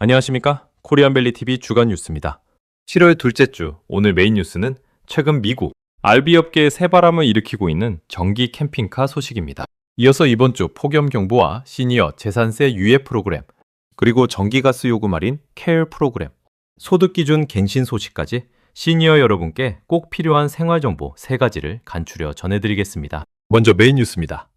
안녕하십니까? 코리안벨리TV 주간 뉴스입니다. 7월 둘째 주 오늘 메인 뉴스는 최근 미국 RV 업계에 새바람을 일으키고 있는 전기 캠핑카 소식입니다. 이어서 이번 주 폭염 경보와 시니어 재산세 유예 프로그램, 그리고 전기가스 요금 할인 케어 프로그램, 소득 기준 갱신 소식까지 시니어 여러분께 꼭 필요한 생활정보 3가지를 간추려 전해드리겠습니다. 먼저 메인 뉴스입니다.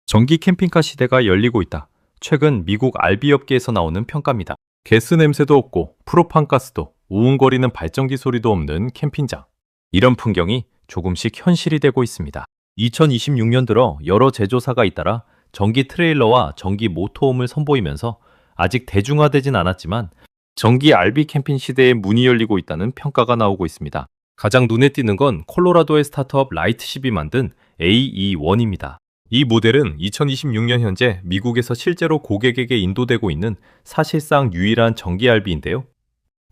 전기 캠핑카 시대가 열리고 있다. 최근 미국 RV 업계에서 나오는 평가입니다. 가스 냄새도 없고 프로판 가스도 우웅거리는 발전기 소리도 없는 캠핑장. 이런 풍경이 조금씩 현실이 되고 있습니다. 2026년 들어 여러 제조사가 잇따라 전기 트레일러와 전기 모터홈을 선보이면서 아직 대중화되진 않았지만 전기 RV 캠핑 시대에 문이 열리고 있다는 평가가 나오고 있습니다. 가장 눈에 띄는 건 콜로라도의 스타트업 라이트십이 만든 AE1입니다. 이 모델은 2026년 현재 미국에서 실제로 고객에게 인도되고 있는 사실상 유일한 전기 RV인데요.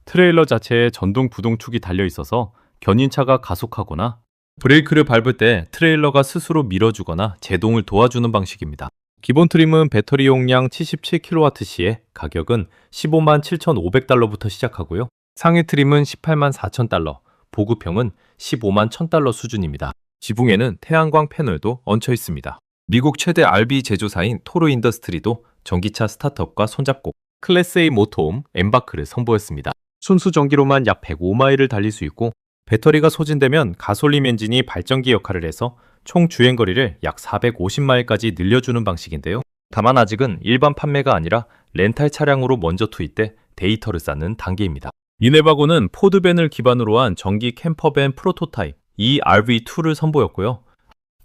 트레일러 자체에 전동 부동축이 달려 있어서 견인차가 가속하거나 브레이크를 밟을 때 트레일러가 스스로 밀어주거나 제동을 도와주는 방식입니다. 기본 트림은 배터리 용량 77kWh에 가격은 157,500달러부터 157,500달러부터 시작하고요. 상위 트림은 184,000달러, 보급형은 151,000달러 수준입니다. 지붕에는 태양광 패널도 얹혀 있습니다. 미국 최대 RV 제조사인 토르 인더스트리도 전기차 스타트업과 손잡고 클래스 A 모터홈 엠바크를 선보였습니다. 순수 전기로만 약 105마일을 달릴 수 있고 배터리가 소진되면 가솔린 엔진이 발전기 역할을 해서 총 주행거리를 약 450마일까지 늘려주는 방식인데요. 다만 아직은 일반 판매가 아니라 렌탈 차량으로 먼저 투입돼 데이터를 쌓는 단계입니다. 이네바고는 포드밴을 기반으로 한 전기 캠퍼밴 프로토타입 ERV2를 선보였고요.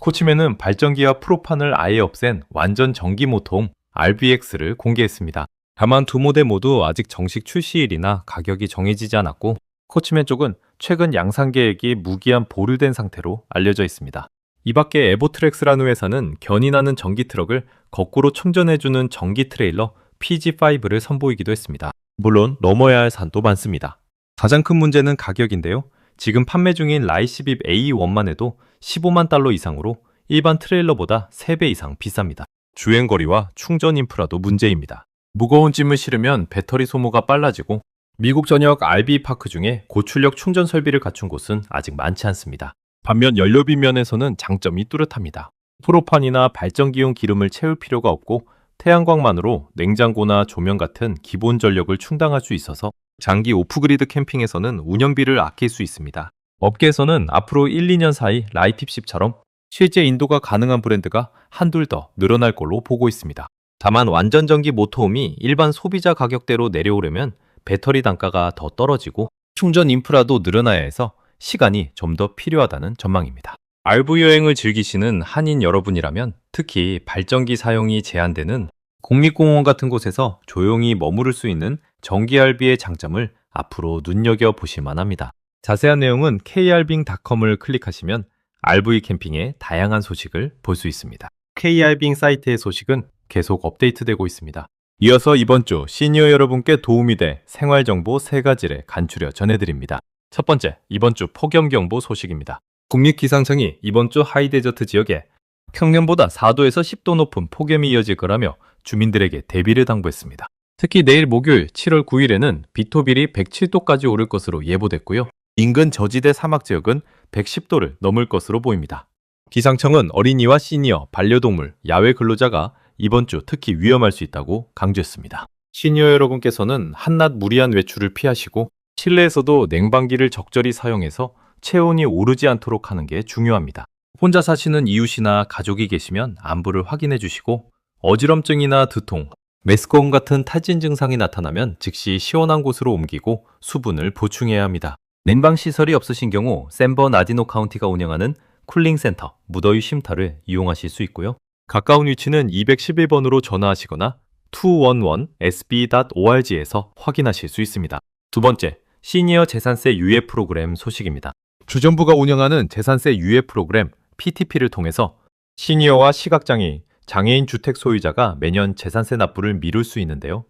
코치맨은 발전기와 프로판을 아예 없앤 완전 전기 모터홈 RVX를 공개했습니다. 다만 두 모델 모두 아직 정식 출시일이나 가격이 정해지지 않았고 코치맨 쪽은 최근 양산 계획이 무기한 보류된 상태로 알려져 있습니다. 이 밖에 에보트렉스라는 회사는 견인하는 전기 트럭을 거꾸로 충전해주는 전기 트레일러 PG5를 선보이기도 했습니다. 물론 넘어야 할 산도 많습니다. 가장 큰 문제는 가격인데요. 지금 판매 중인 라이시빕 AE1만 해도 15만 달러 이상으로 일반 트레일러보다 3배 이상 비쌉니다. 주행거리와 충전 인프라도 문제입니다. 무거운 짐을 실으면 배터리 소모가 빨라지고 미국 전역 RV 파크 중에 고출력 충전 설비를 갖춘 곳은 아직 많지 않습니다. 반면 연료비 면에서는 장점이 뚜렷합니다. 프로판이나 발전기용 기름을 채울 필요가 없고 태양광만으로 냉장고나 조명 같은 기본 전력을 충당할 수 있어서 장기 오프그리드 캠핑에서는 운영비를 아낄 수 있습니다. 업계에서는 앞으로 1, 2년 사이 라이팁십처럼 실제 인도가 가능한 브랜드가 한둘 더 늘어날 걸로 보고 있습니다. 다만 완전 전기 모터홈이 일반 소비자 가격대로 내려오려면 배터리 단가가 더 떨어지고 충전 인프라도 늘어나야 해서 시간이 좀 더 필요하다는 전망입니다. RV 여행을 즐기시는 한인 여러분이라면 특히 발전기 사용이 제한되는 국립공원 같은 곳에서 조용히 머무를 수 있는 전기 RV의 장점을 앞으로 눈여겨보실 만합니다. 자세한 내용은 kr빙.com을 클릭하시면 RV 캠핑의 다양한 소식을 볼 수 있습니다. kr빙 사이트의 소식은 계속 업데이트되고 있습니다. 이어서 이번 주 시니어 여러분께 도움이 될 생활정보 3가지를 간추려 전해드립니다. 첫 번째, 이번 주 폭염경보 소식입니다. 국립기상청이 이번 주 하이데저트 지역에 평년보다 4도에서 10도 높은 폭염이 이어질 거라며 주민들에게 대비를 당부했습니다. 특히 내일 목요일 7월 9일에는 비토빌이 107도까지 오를 것으로 예보됐고요. 인근 저지대 사막 지역은 110도를 넘을 것으로 보입니다. 기상청은 어린이와 시니어, 반려동물, 야외 근로자가 이번 주 특히 위험할 수 있다고 강조했습니다. 시니어 여러분께서는 한낮 무리한 외출을 피하시고 실내에서도 냉방기를 적절히 사용해서 체온이 오르지 않도록 하는 게 중요합니다. 혼자 사시는 이웃이나 가족이 계시면 안부를 확인해 주시고 어지럼증이나 두통, 메스꺼움 같은 탈진 증상이 나타나면 즉시 시원한 곳으로 옮기고 수분을 보충해야 합니다. 냉방 시설이 없으신 경우 샌버나디노 카운티가 운영하는 쿨링센터, 무더위 쉼터를 이용하실 수 있고요. 가까운 위치는 211번으로 전화하시거나 211sb.org에서 확인하실 수 있습니다. 두 번째, 시니어 재산세 유예 프로그램 소식입니다. 주정부가 운영하는 재산세 유예 프로그램 PTP를 통해서 시니어와 시각장애인, 장애인 주택 소유자가 매년 재산세 납부를 미룰 수 있는데요.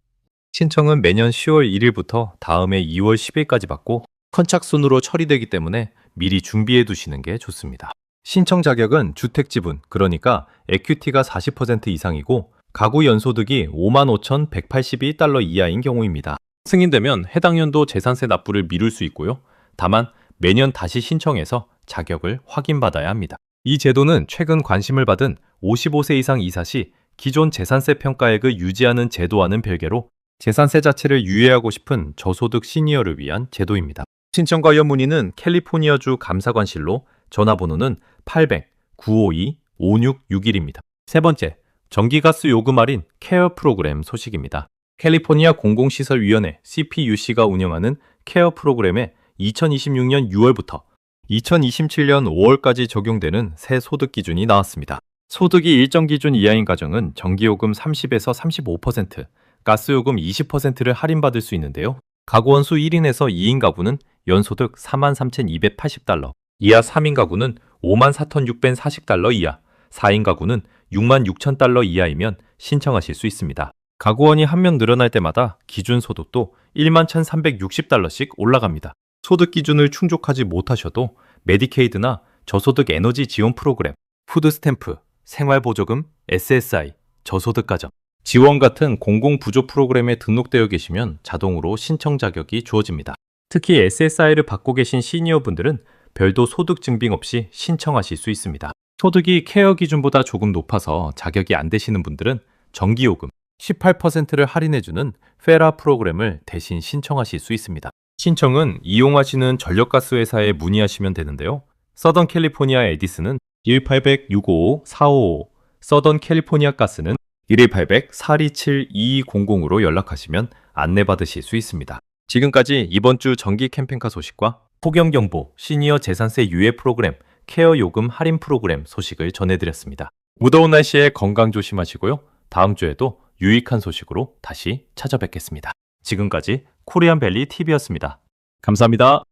신청은 매년 10월 1일부터 다음해 2월 10일까지 받고 선착순으로 처리되기 때문에 미리 준비해 두시는 게 좋습니다. 신청 자격은 주택지분, 그러니까 에퀴티가 40% 이상이고 가구 연소득이 55,181달러 이하인 경우입니다. 승인되면 해당 연도 재산세 납부를 미룰 수 있고요. 다만 매년 다시 신청해서 자격을 확인받아야 합니다. 이 제도는 최근 관심을 받은 55세 이상 이사 시 기존 재산세 평가액을 유지하는 제도와는 별개로 재산세 자체를 유예하고 싶은 저소득 시니어를 위한 제도입니다. 신청 관련 문의는 캘리포니아주 감사관실로 전화번호는 800-952-5661입니다. 세 번째, 전기가스 요금 할인 케어 프로그램 소식입니다. 캘리포니아 공공시설위원회 CPUC가 운영하는 케어 프로그램에 2026년 6월부터 2027년 5월까지 적용되는 새 소득 기준이 나왔습니다. 소득이 일정 기준 이하인 가정은 전기요금 30에서 35%, 가스요금 20%를 할인받을 수 있는데요. 가구 원수 1인에서 2인 가구는 연소득 43,280달러, 이하 3인 가구는 54,640달러 이하, 4인 가구는 66,000달러 이하이면 신청하실 수 있습니다. 가구원이 한 명 늘어날 때마다 기준 소득도 11,360달러씩 올라갑니다. 소득 기준을 충족하지 못하셔도 메디케이드나 저소득 에너지 지원 프로그램, 푸드스탬프, 생활보조금, SSI, 저소득가정, 지원 같은 공공부조 프로그램에 등록되어 계시면 자동으로 신청 자격이 주어집니다. 특히 SSI를 받고 계신 시니어분들은 별도 소득 증빙 없이 신청하실 수 있습니다. 소득이 케어 기준보다 조금 높아서 자격이 안 되시는 분들은 전기요금 18%를 할인해주는 페라 프로그램을 대신 신청하실 수 있습니다. 신청은 이용하시는 전력가스 회사에 문의하시면 되는데요. 서던 캘리포니아 에디슨은 1-800-655-4555, 서던 캘리포니아 가스는 1-800-427-2200으로 연락하시면 안내받으실 수 있습니다. 지금까지 이번 주 정기 캠핑카 소식과 폭염경보, 시니어 재산세 유예 프로그램, 케어 요금 할인 프로그램 소식을 전해드렸습니다. 무더운 날씨에 건강 조심하시고요. 다음 주에도 유익한 소식으로 다시 찾아뵙겠습니다. 지금까지 코리안밸리 TV였습니다. 감사합니다.